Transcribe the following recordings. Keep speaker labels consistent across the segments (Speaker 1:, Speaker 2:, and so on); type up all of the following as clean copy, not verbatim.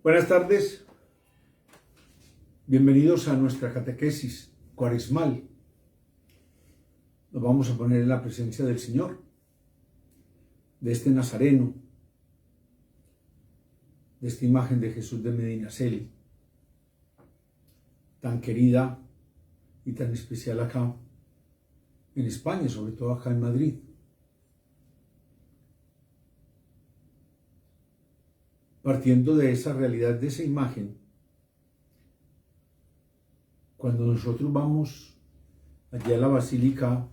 Speaker 1: Buenas tardes, bienvenidos a nuestra catequesis cuaresmal. Nos vamos a poner en la presencia del Señor, de este Nazareno, de esta imagen de Jesús de Medinaceli, tan querida y tan especial acá en España, sobre todo acá en Madrid. Partiendo de esa realidad, de esa imagen, cuando nosotros vamos allí a la basílica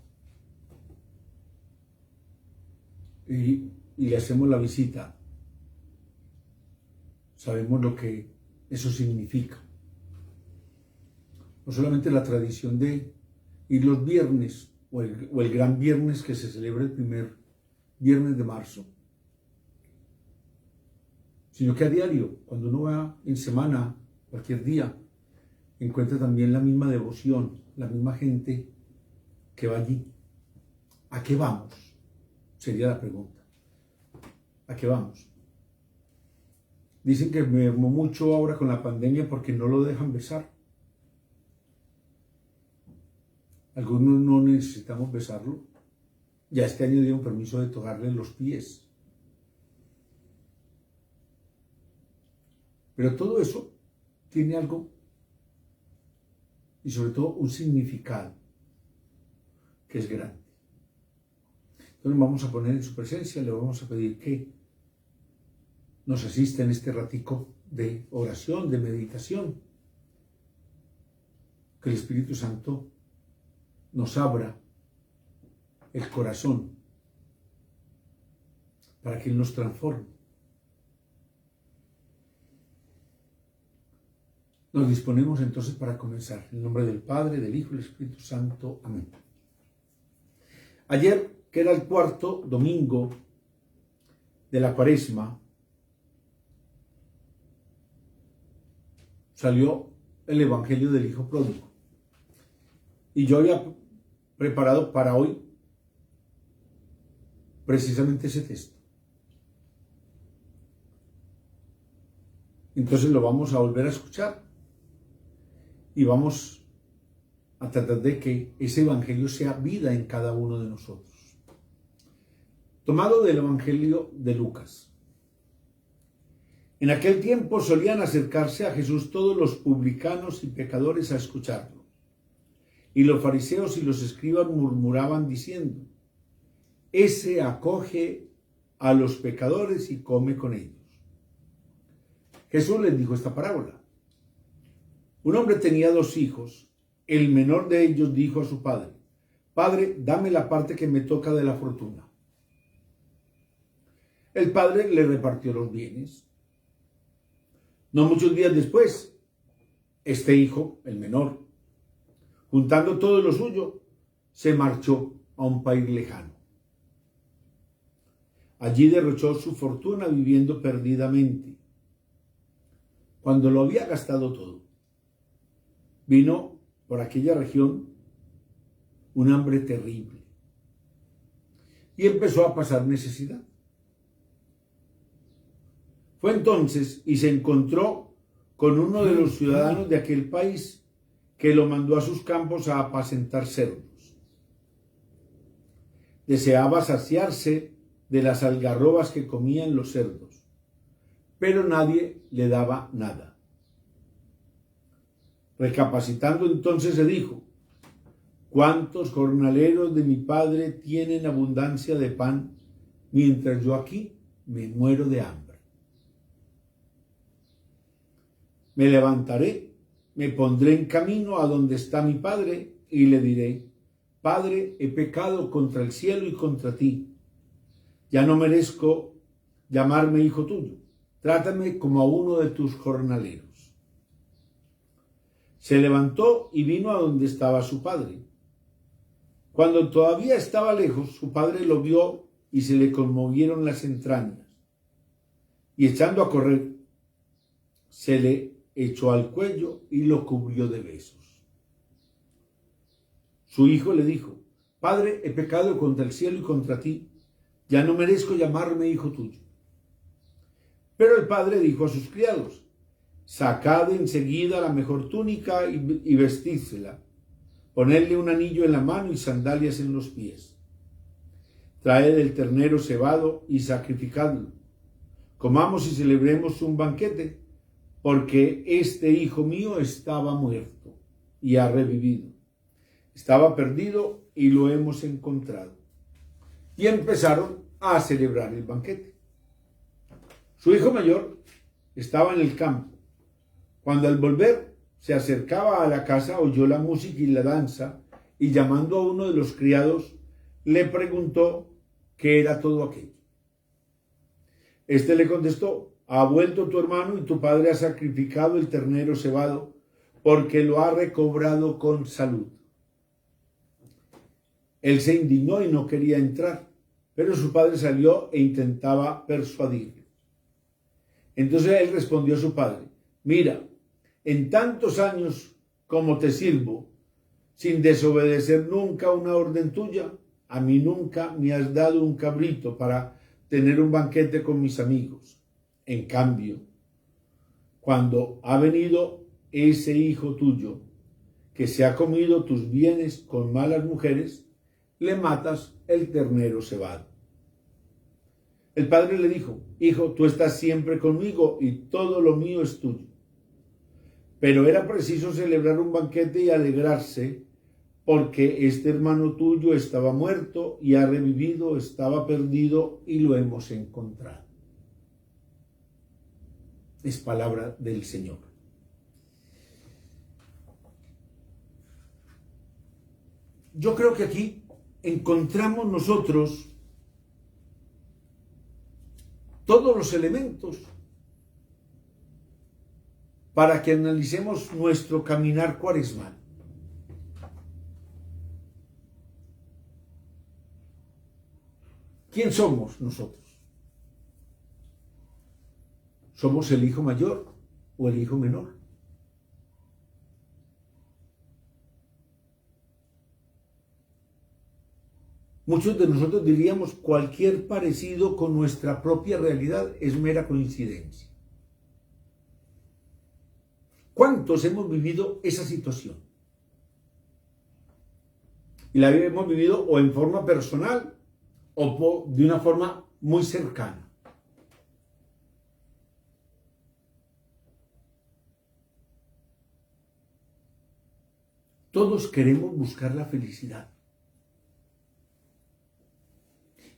Speaker 1: y le hacemos la visita, sabemos lo que eso significa. No solamente la tradición de ir los viernes o el gran viernes que se celebra el primer viernes de marzo, sino que a diario, cuando uno va en semana, cualquier día, encuentra también la misma devoción, la misma gente que va allí. ¿A qué vamos? Sería la pregunta. ¿A qué vamos? Dicen que me mermó mucho ahora con la pandemia porque no lo dejan besar. Algunos no necesitamos besarlo. Ya este año dieron permiso de tocarle los pies. Pero todo eso tiene algo y sobre todo un significado que es grande. Entonces vamos a poner en su presencia, le vamos a pedir que nos asista en este ratico de oración, de meditación. Que el Espíritu Santo nos abra el corazón para que Él nos transforme. Nos disponemos entonces para comenzar. En el nombre del Padre, del Hijo y del Espíritu Santo. Amén. Ayer, que era el cuarto domingo de la Cuaresma, salió el Evangelio del Hijo Pródigo. Y yo había preparado para hoy precisamente ese texto. Entonces lo vamos a volver a escuchar. Y vamos a tratar de que ese evangelio sea vida en cada uno de nosotros. Tomado del Evangelio de Lucas. En aquel tiempo solían acercarse a Jesús todos los publicanos y pecadores a escucharlo. Y los fariseos y los escribas murmuraban diciendo: Ese acoge a los pecadores y come con ellos. Jesús les dijo esta parábola. Un hombre tenía 2 hijos. El menor de ellos dijo a su padre: Padre, dame la parte que me toca de la fortuna. El padre le repartió los bienes. No muchos días después, este hijo, el menor, juntando todo lo suyo, se marchó a un país lejano. Allí derrochó su fortuna viviendo perdidamente. Cuando lo había gastado todo, vino por aquella región un hambre terrible y empezó a pasar necesidad. Fue entonces y se encontró con uno de los ciudadanos de aquel país que lo mandó a sus campos a apacentar cerdos. Deseaba saciarse de las algarrobas que comían los cerdos, pero nadie le daba nada. Recapacitando entonces se dijo: ¿Cuántos jornaleros de mi padre tienen abundancia de pan, mientras yo aquí me muero de hambre? Me levantaré, me pondré en camino a donde está mi padre y le diré: Padre, he pecado contra el cielo y contra ti. Ya no merezco llamarme hijo tuyo. Trátame como a uno de tus jornaleros. Se levantó y vino a donde estaba su padre. Cuando todavía estaba lejos, su padre lo vio y se le conmovieron las entrañas. Y echando a correr, se le echó al cuello y lo cubrió de besos. Su hijo le dijo: Padre, he pecado contra el cielo y contra ti. Ya no merezco llamarme hijo tuyo. Pero el padre dijo a sus criados: Sacad enseguida la mejor túnica y vestídsela. Ponedle un anillo en la mano y sandalias en los pies. Traed el ternero cebado y sacrificadlo. Comamos y celebremos un banquete, porque este hijo mío estaba muerto y ha revivido. Estaba perdido y lo hemos encontrado. Y empezaron a celebrar el banquete. Su hijo mayor estaba en el campo. Cuando al volver se acercaba a la casa, oyó la música y la danza, y llamando a uno de los criados, le preguntó qué era todo aquello. Este le contestó: ha vuelto tu hermano y tu padre ha sacrificado el ternero cebado, porque lo ha recobrado con salud. Él se indignó y no quería entrar, pero su padre salió e intentaba persuadirle. Entonces él respondió a su padre: mira, en tantos años como te sirvo, sin desobedecer nunca una orden tuya, a mí nunca me has dado un cabrito para tener un banquete con mis amigos. En cambio, cuando ha venido ese hijo tuyo, que se ha comido tus bienes con malas mujeres, le matas el ternero cebado. El padre le dijo: hijo, tú estás siempre conmigo y todo lo mío es tuyo. Pero era preciso celebrar un banquete y alegrarse, porque este hermano tuyo estaba muerto y ha revivido, estaba perdido y lo hemos encontrado. Es palabra del Señor. Yo creo que aquí encontramos nosotros todos los elementos para que analicemos nuestro caminar cuaresmal. ¿Quién somos nosotros? ¿Somos el hijo mayor o el hijo menor? Muchos de nosotros diríamos: cualquier parecido con nuestra propia realidad es mera coincidencia. ¿Cuántos hemos vivido esa situación? Y la hemos vivido o en forma personal o de una forma muy cercana. Todos queremos buscar la felicidad.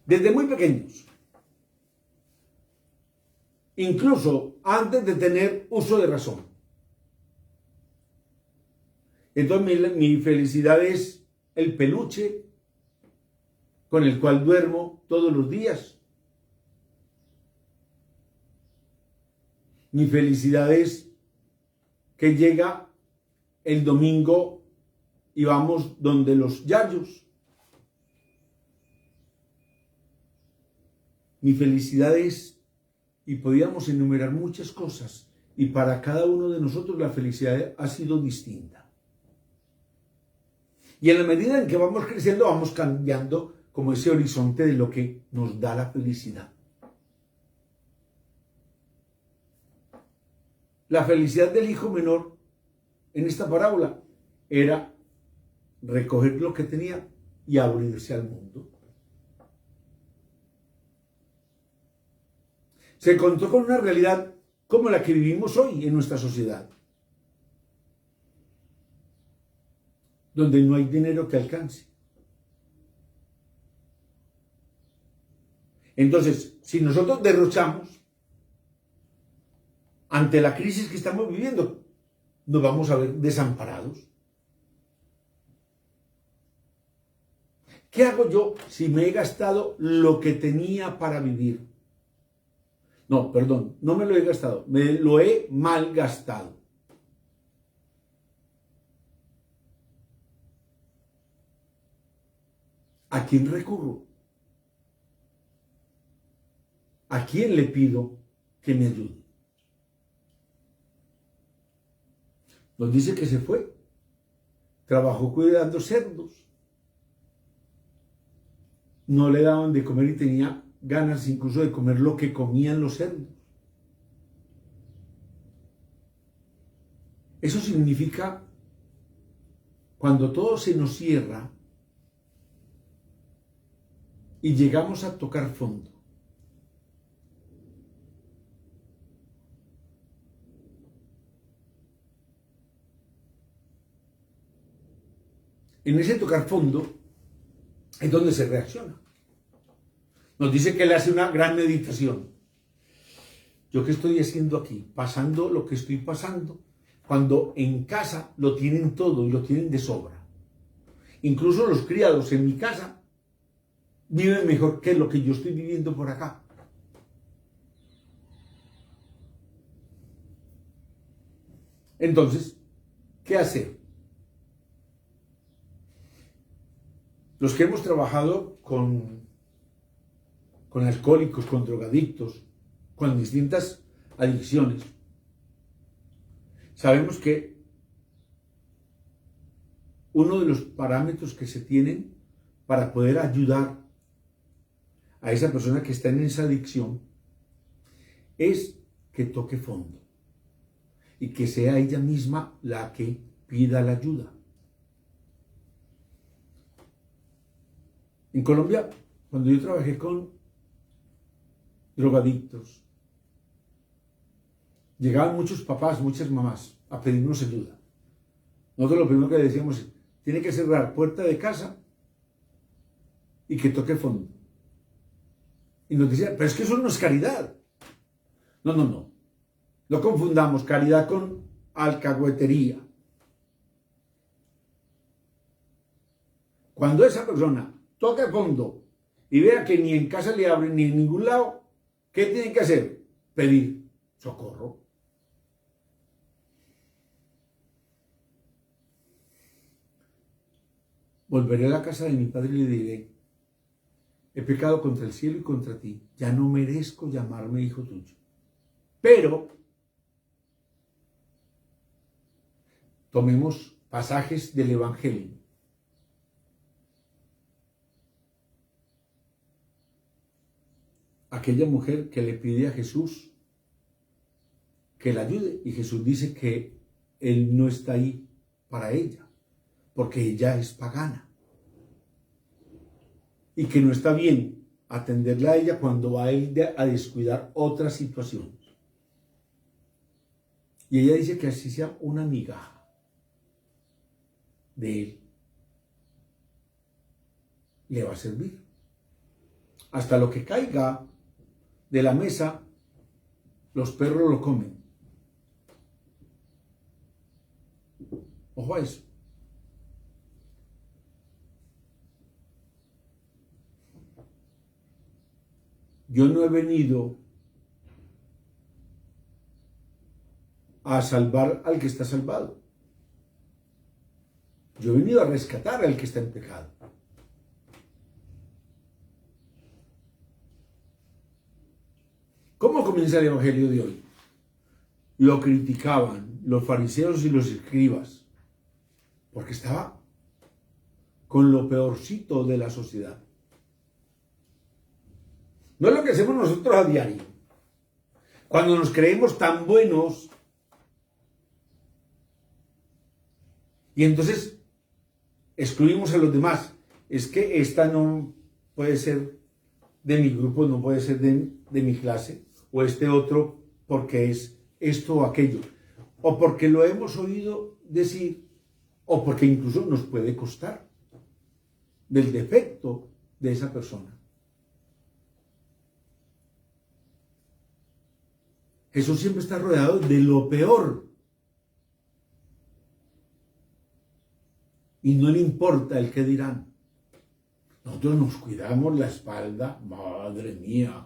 Speaker 1: Desde muy pequeños. Incluso antes de tener uso de razón. Entonces mi felicidad es el peluche con el cual duermo todos los días. Mi felicidad es que llega el domingo y vamos donde los yayos. Mi felicidad es, y podríamos enumerar muchas cosas, y para cada uno de nosotros la felicidad ha sido distinta. Y en la medida en que vamos creciendo, vamos cambiando como ese horizonte de lo que nos da la felicidad. La felicidad del hijo menor en esta parábola era recoger lo que tenía y abrirse al mundo. Se encontró con una realidad como la que vivimos hoy en nuestra sociedad, donde no hay dinero que alcance. Entonces, si nosotros derrochamos ante la crisis que estamos viviendo, nos vamos a ver desamparados. ¿Qué hago yo si me he gastado lo que tenía para vivir? No, perdón, no me lo he gastado, me lo he malgastado. ¿A quién recurro? ¿A quién le pido que me ayude? Nos dice que se fue. Trabajó cuidando cerdos. No le daban de comer y tenía ganas incluso de comer lo que comían los cerdos. Eso significa cuando todo se nos cierra y llegamos a tocar fondo. En ese tocar fondo es donde se reacciona. Nos dice que él hace una gran meditación. ¿Yo qué estoy haciendo aquí? Pasando lo que estoy pasando, cuando en casa lo tienen todo y lo tienen de sobra. Incluso los criados en mi casa viven mejor que lo que yo estoy viviendo por acá. Entonces, ¿qué hacer? Los que hemos trabajado con alcohólicos, con drogadictos, con distintas adicciones, sabemos que uno de los parámetros que se tienen para poder ayudar a esa persona que está en esa adicción es que toque fondo y que sea ella misma la que pida la ayuda. En Colombia, cuando yo trabajé con drogadictos, llegaban muchos papás, muchas mamás a pedirnos ayuda. Nosotros lo primero que decíamos es, tiene que cerrar puerta de casa y que toque fondo. Y nos decían, pero es que eso no es caridad. No. No confundamos caridad con alcahuetería. Cuando esa persona toque fondo y vea que ni en casa le abren ni en ningún lado, ¿qué tiene que hacer? Pedir socorro. Volveré a la casa de mi padre y le diré, he pecado contra el cielo y contra ti, ya no merezco llamarme hijo tuyo. Pero tomemos pasajes del Evangelio. Aquella mujer que le pide a Jesús que la ayude y Jesús dice que él no está ahí para ella porque ella es pagana y que no está bien atenderla a ella cuando va a ir a descuidar otras situaciones. Y ella dice que así sea una migaja de él le va a servir. Hasta lo que caiga de la mesa, los perros lo comen. Ojo a eso. Yo no he venido a salvar al que está salvado. Yo he venido a rescatar al que está en pecado. ¿Cómo comienza el Evangelio de hoy? Lo criticaban los fariseos y los escribas, porque estaba con lo peorcito de la sociedad. No es lo que hacemos nosotros a diario. Cuando nos creemos tan buenos, y entonces excluimos a los demás. Es que esta no puede ser de mi grupo, no puede ser de mi clase, o este otro porque es esto o aquello, o porque lo hemos oído decir, o porque incluso nos puede costar del defecto de esa persona. Jesús siempre está rodeado de lo peor. Y no le importa el qué dirán. Nosotros nos cuidamos la espalda, madre mía.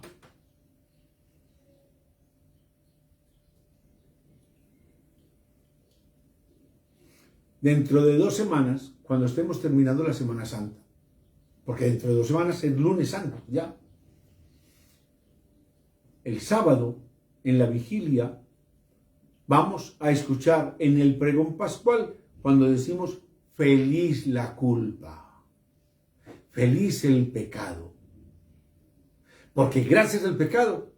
Speaker 1: Dentro de 2 semanas, cuando estemos terminando la Semana Santa, porque dentro de 2 semanas es lunes santo, ya. El sábado, en la vigilia, vamos a escuchar en el pregón pascual, cuando decimos, feliz la culpa, feliz el pecado, porque gracias al pecado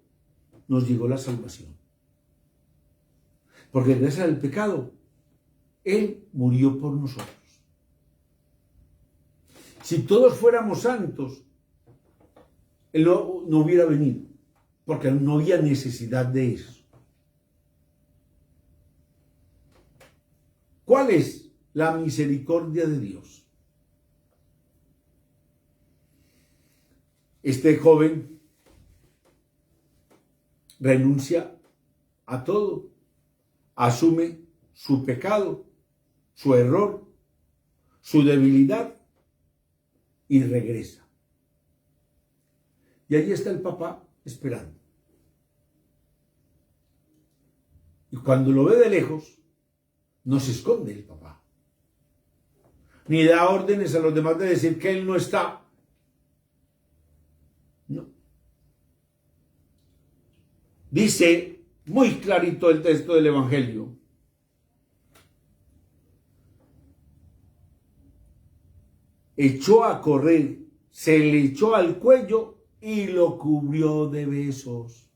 Speaker 1: nos llegó la salvación, porque gracias al pecado Él murió por nosotros. Si todos fuéramos santos, Él no hubiera venido, porque no había necesidad de eso. ¿Cuál es la misericordia de Dios? Este joven renuncia a todo, asume su pecado, su error, su debilidad y regresa. Y ahí está el papá esperando. Y cuando lo ve de lejos, no se esconde el papá, ni da órdenes a los demás de decir que él no está. No. Dice muy clarito el texto del Evangelio. Echó a correr, se le echó al cuello y lo cubrió de besos.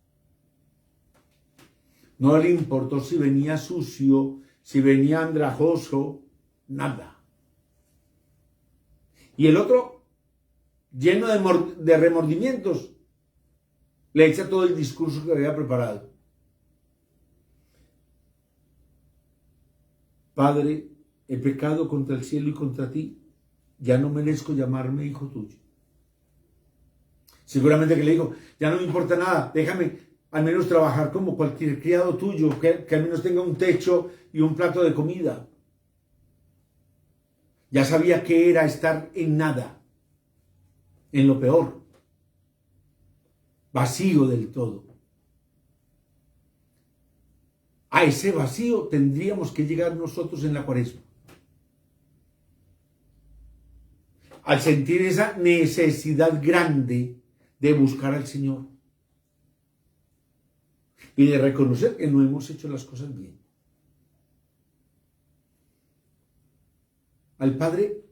Speaker 1: No le importó si venía sucio, si venía andrajoso, nada. Y el otro, lleno de remordimientos, le echa todo el discurso que había preparado. Padre, he pecado contra el cielo y contra ti, ya no merezco llamarme hijo tuyo. Seguramente que le dijo, ya no me importa nada, déjame al menos trabajar como cualquier criado tuyo, que al menos tenga un techo y un plato de comida. Ya sabía que era estar en nada, en lo peor, vacío del todo. A ese vacío tendríamos que llegar nosotros en la Cuaresma. Al sentir esa necesidad grande de buscar al Señor y de reconocer que no hemos hecho las cosas bien. Al Padre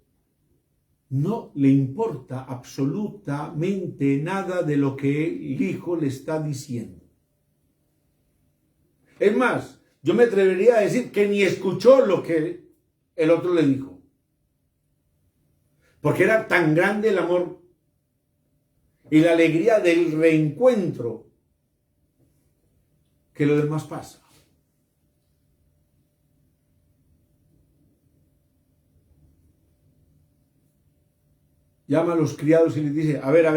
Speaker 1: no le importa absolutamente nada de lo que el Hijo le está diciendo. Es más, yo me atrevería a decir que ni escuchó lo que el otro le dijo. Porque era tan grande el amor y la alegría del reencuentro que lo demás pasa. Llama a los criados y les dice, a ver,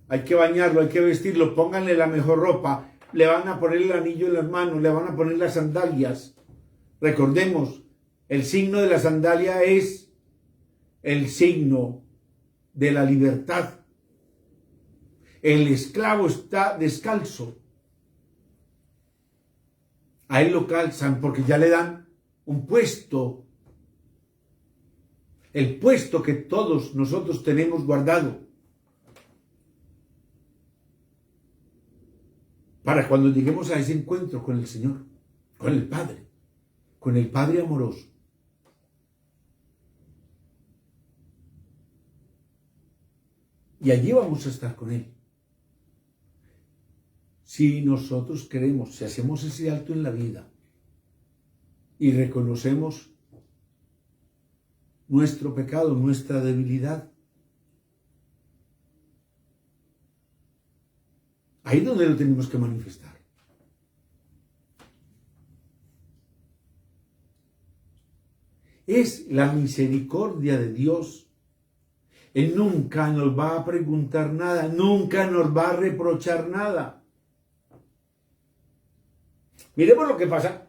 Speaker 1: hay que bañarlo, hay que vestirlo, pónganle la mejor ropa, le van a poner el anillo en las manos, le van a poner las sandalias. Recordemos, el signo de la sandalia es el signo de la libertad. El esclavo está descalzo. A él lo calzan porque ya le dan un puesto. El puesto que todos nosotros tenemos guardado. Para cuando lleguemos a ese encuentro con el Señor, con el Padre amoroso. Y allí vamos a estar con Él. Si nosotros queremos, si hacemos ese alto en la vida y reconocemos nuestro pecado, nuestra debilidad, ahí es donde lo tenemos que manifestar. Es la misericordia de Dios. Él nunca nos va a preguntar nada, nunca nos va a reprochar nada. Miremos lo que pasa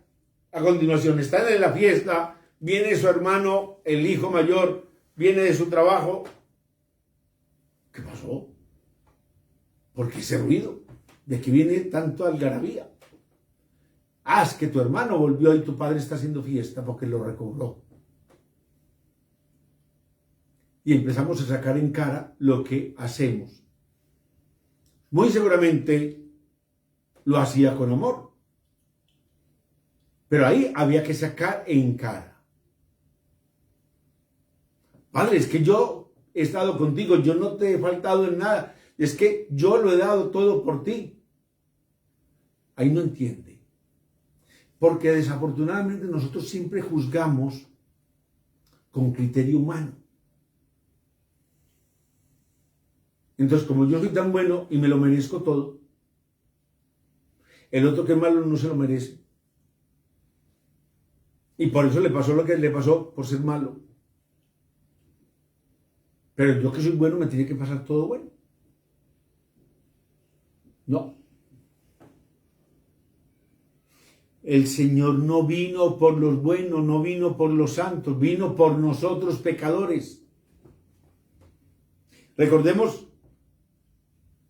Speaker 1: a continuación. Están en la fiesta, viene su hermano, el hijo mayor, viene de su trabajo. ¿Qué pasó? ¿Por qué ese ruido? ¿De qué viene tanto algarabía? Es que tu hermano volvió y tu padre está haciendo fiesta porque lo recobró. Y empezamos a sacar en cara lo que hacemos. Muy seguramente lo hacía con amor. Pero ahí había que sacar en cara. Padre, es que yo he estado contigo, yo no te he faltado en nada. Es que yo lo he dado todo por ti. Ahí no entiende. Porque desafortunadamente nosotros siempre juzgamos con criterio humano. Entonces, como yo soy tan bueno y me lo merezco todo, el otro que es malo no se lo merece. Y por eso le pasó lo que le pasó por ser malo. Pero yo que soy bueno me tiene que pasar todo bueno. No. El Señor no vino por los buenos, no vino por los santos, vino por nosotros pecadores. Recordemos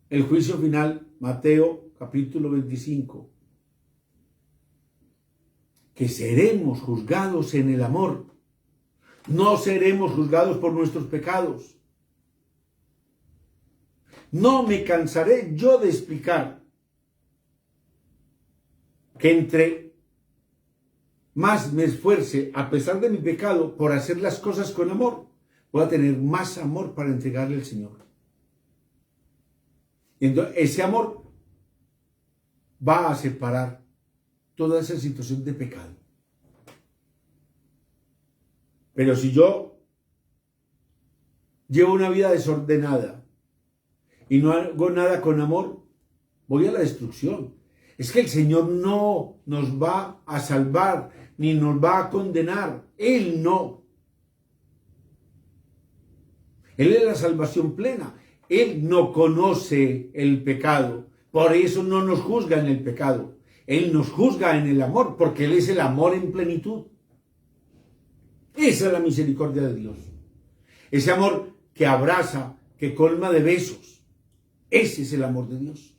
Speaker 1: el juicio final, Mateo capítulo 25, que seremos juzgados en el amor, no seremos juzgados por nuestros pecados. No me cansaré yo de explicar que entre más me esfuerce, a pesar de mi pecado, por hacer las cosas con amor, voy a tener más amor para entregarle al Señor. Y entonces ese amor va a separar toda esa situación de pecado. Pero si yo llevo una vida desordenada y no hago nada con amor, voy a la destrucción. Es que el Señor no nos va a salvar ni nos va a condenar. Él no. Él es la salvación plena. Él no conoce el pecado. Por eso no nos juzga en el pecado. Él nos juzga en el amor, porque Él es el amor en plenitud. Esa es la misericordia de Dios. Ese amor que abraza, que colma de besos. Ese es el amor de Dios.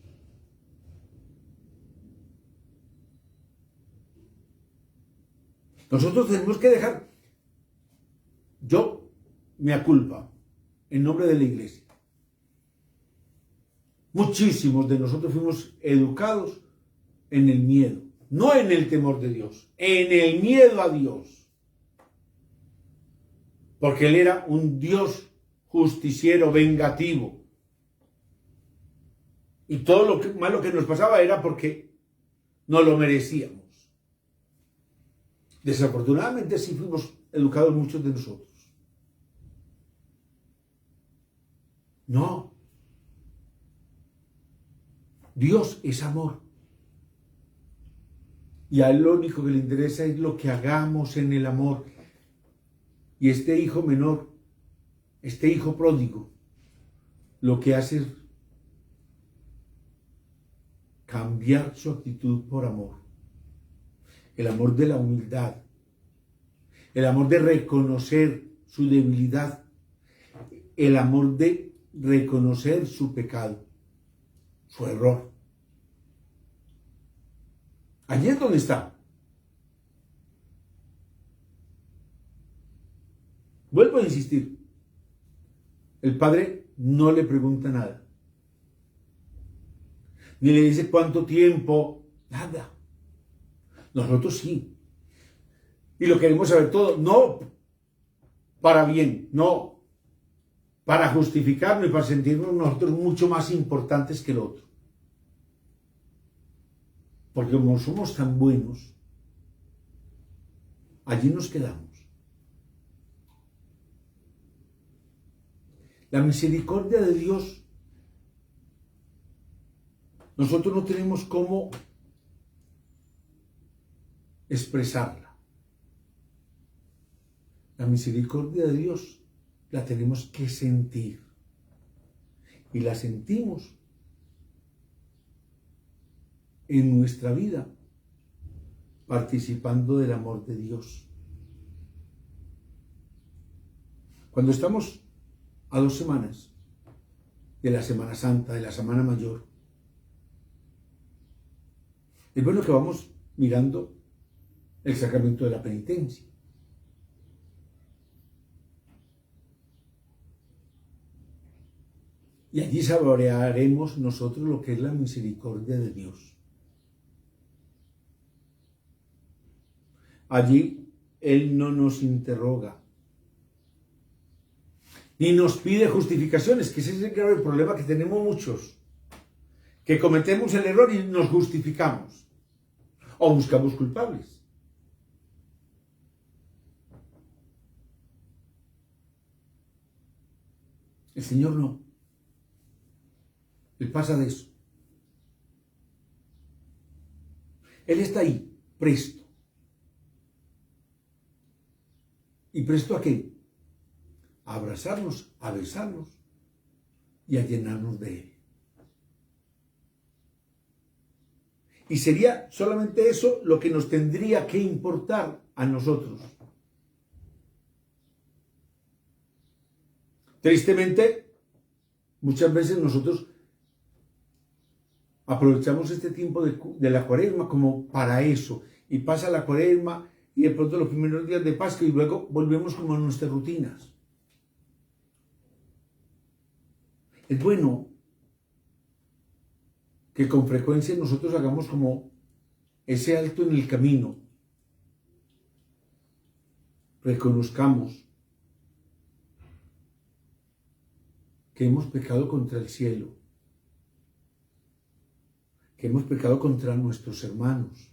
Speaker 1: Nosotros tenemos que dejar, yo me aculpa, en nombre de la iglesia. Muchísimos de nosotros fuimos educados en el miedo, no en el temor de Dios, en el miedo a Dios. Porque Él era un Dios justiciero, vengativo. Y todo lo malo que nos pasaba era porque no lo merecíamos. Desafortunadamente así fuimos educados muchos de nosotros. No. Dios es amor. Y a Él lo único que le interesa es lo que hagamos en el amor. Y este hijo menor, este hijo pródigo, lo que hace es cambiar su actitud por amor. El amor de la humildad, el amor de reconocer su debilidad, el amor de reconocer su pecado, su error. Allí es donde está. Vuelvo a insistir, el padre no le pregunta nada, ni le dice cuánto tiempo, nada. Nosotros sí. Y lo queremos saber todo, no para bien, no para justificarnos y para sentirnos nosotros mucho más importantes que el otro. Porque como somos tan buenos, allí nos quedamos. La misericordia de Dios, nosotros no tenemos cómo expresarla. La misericordia de Dios la tenemos que sentir. Y la sentimos en nuestra vida, participando del amor de Dios. Cuando estamos a 2 semanas de la Semana Santa, de la Semana Mayor, es bueno que vamos mirando el sacramento de la penitencia. Y allí saborearemos nosotros lo que es la misericordia de Dios. Allí Él no nos interroga, ni nos pide justificaciones, que ese es el grave problema que tenemos muchos, que cometemos el error y nos justificamos. o buscamos culpables. El Señor no. Él pasa de eso. Él está ahí, presto. ¿Y presto a qué? A abrazarnos, a besarnos y a llenarnos de Él. Y sería solamente eso lo que nos tendría que importar a nosotros. Tristemente, muchas veces nosotros aprovechamos este tiempo de la Cuaresma como para eso. Y pasa la Cuaresma y de pronto los primeros días de Pascua y luego volvemos como a nuestras rutinas. Es bueno que con frecuencia nosotros hagamos como ese alto en el camino. Reconozcamos que hemos pecado contra el cielo, que hemos pecado contra nuestros hermanos,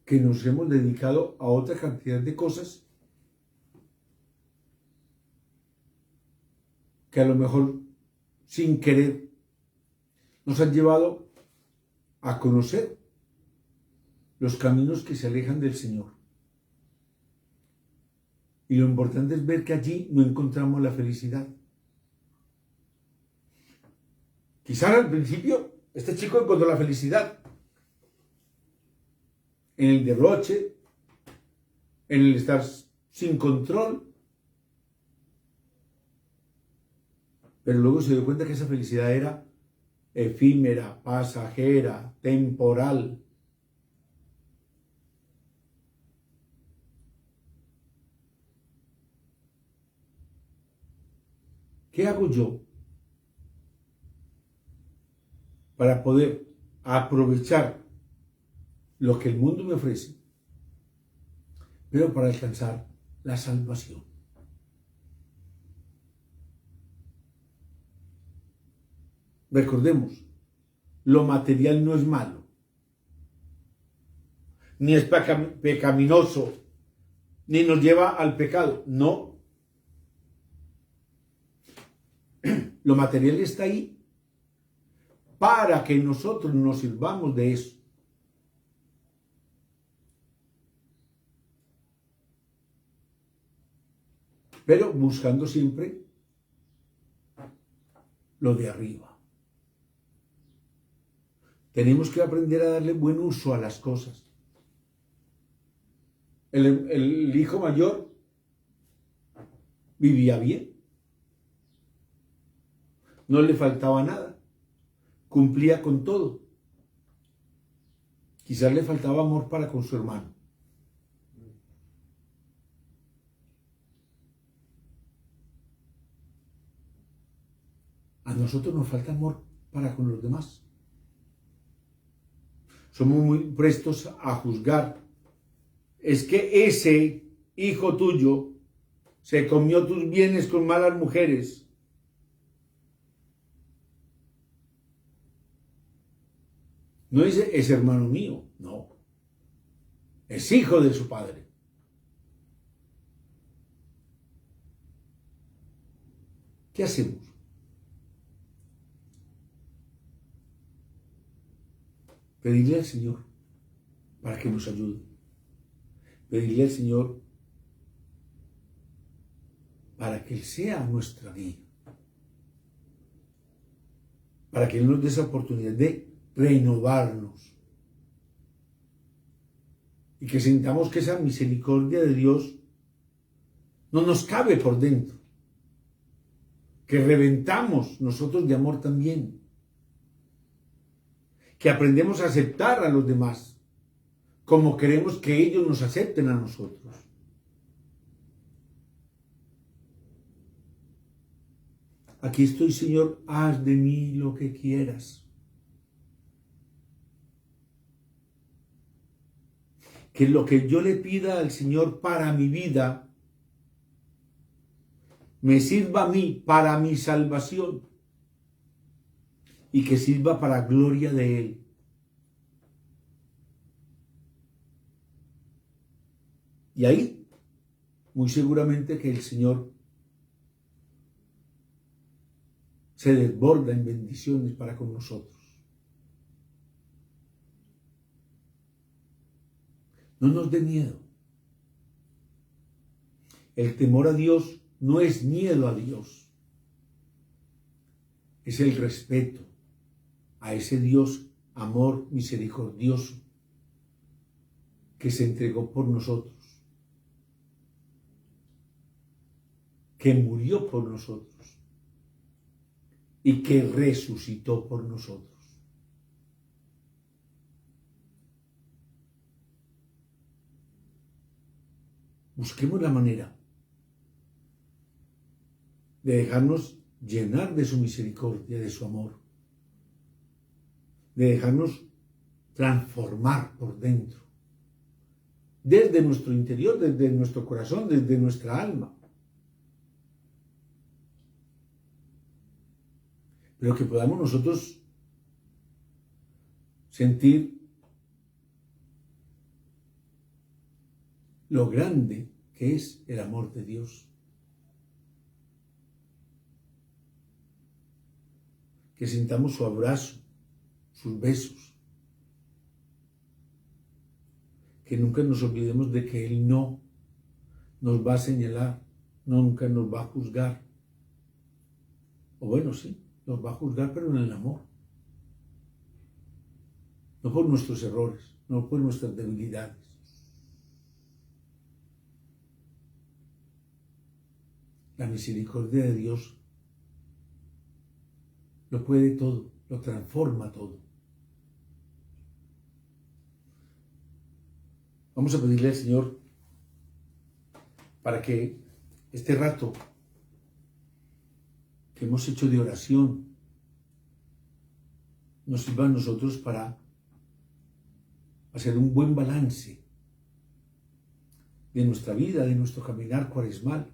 Speaker 1: que nos hemos dedicado a otra cantidad de cosas que a lo mejor sin querer nos han llevado a conocer los caminos que se alejan del Señor. Y lo importante es ver que allí no encontramos la felicidad. Quizás al principio este chico encontró la felicidad en el derroche, en el estar sin control, pero luego se dio cuenta que esa felicidad era efímera, pasajera, temporal. ¿Qué hago yo para poder aprovechar lo que el mundo me ofrece, pero para alcanzar la salvación? Recordemos, lo material no es malo, ni es pecaminoso, ni nos lleva al pecado. No. Lo material está ahí para que nosotros nos sirvamos de eso. Pero buscando siempre lo de arriba. Tenemos que aprender a darle buen uso a las cosas. El hijo mayor vivía bien. No le faltaba nada. Cumplía con todo. Quizás le faltaba amor para con su hermano. A nosotros nos falta amor para con los demás. Somos muy prestos a juzgar. Es que ese hijo tuyo se comió tus bienes con malas mujeres. No es hermano mío, no. Es hijo de su padre. ¿Qué hacemos? Pedirle al Señor para que nos ayude. Pedirle al Señor para que Él sea nuestra guía. Para que Él nos dé esa oportunidad de renovarnos. Y que sintamos que esa misericordia de Dios no nos cabe por dentro. Que reventamos nosotros de amor también. Que aprendemos a aceptar a los demás como queremos que ellos nos acepten a nosotros. Aquí estoy, Señor, haz de mí lo que quieras. Que lo que yo le pida al Señor para mi vida me sirva a mí para mi salvación. y que sirva para gloria de Él. Y ahí, muy seguramente que el Señor se desborda en bendiciones para con nosotros. No nos dé miedo. El temor a Dios no es miedo a Dios. Es el respeto a ese Dios amor misericordioso que se entregó por nosotros, que murió por nosotros y que resucitó por nosotros. Busquemos la manera de dejarnos llenar de su misericordia, de su amor, de dejarnos transformar por dentro, desde nuestro interior, desde nuestro corazón, desde nuestra alma. Pero que podamos nosotros sentir lo grande que es el amor de Dios. Que sintamos su abrazo, sus besos. Que nunca nos olvidemos de que Él no nos va a señalar, nunca nos va a juzgar. O bueno, sí, nos va a juzgar, pero en el amor. No por nuestros errores, no por nuestras debilidades. La misericordia de Dios lo puede todo, lo transforma todo. Vamos a pedirle al Señor para que este rato que hemos hecho de oración nos sirva a nosotros para hacer un buen balance de nuestra vida, de nuestro caminar cuaresmal.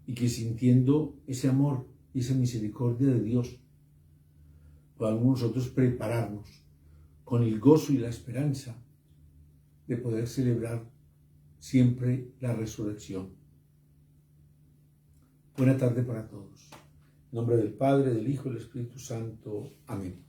Speaker 1: Y que sintiendo ese amor y esa misericordia de Dios, podamos nosotros prepararnos con el gozo y la esperanza de poder celebrar siempre la resurrección. Buena tarde para todos. En nombre del Padre, del Hijo y del Espíritu Santo. Amén.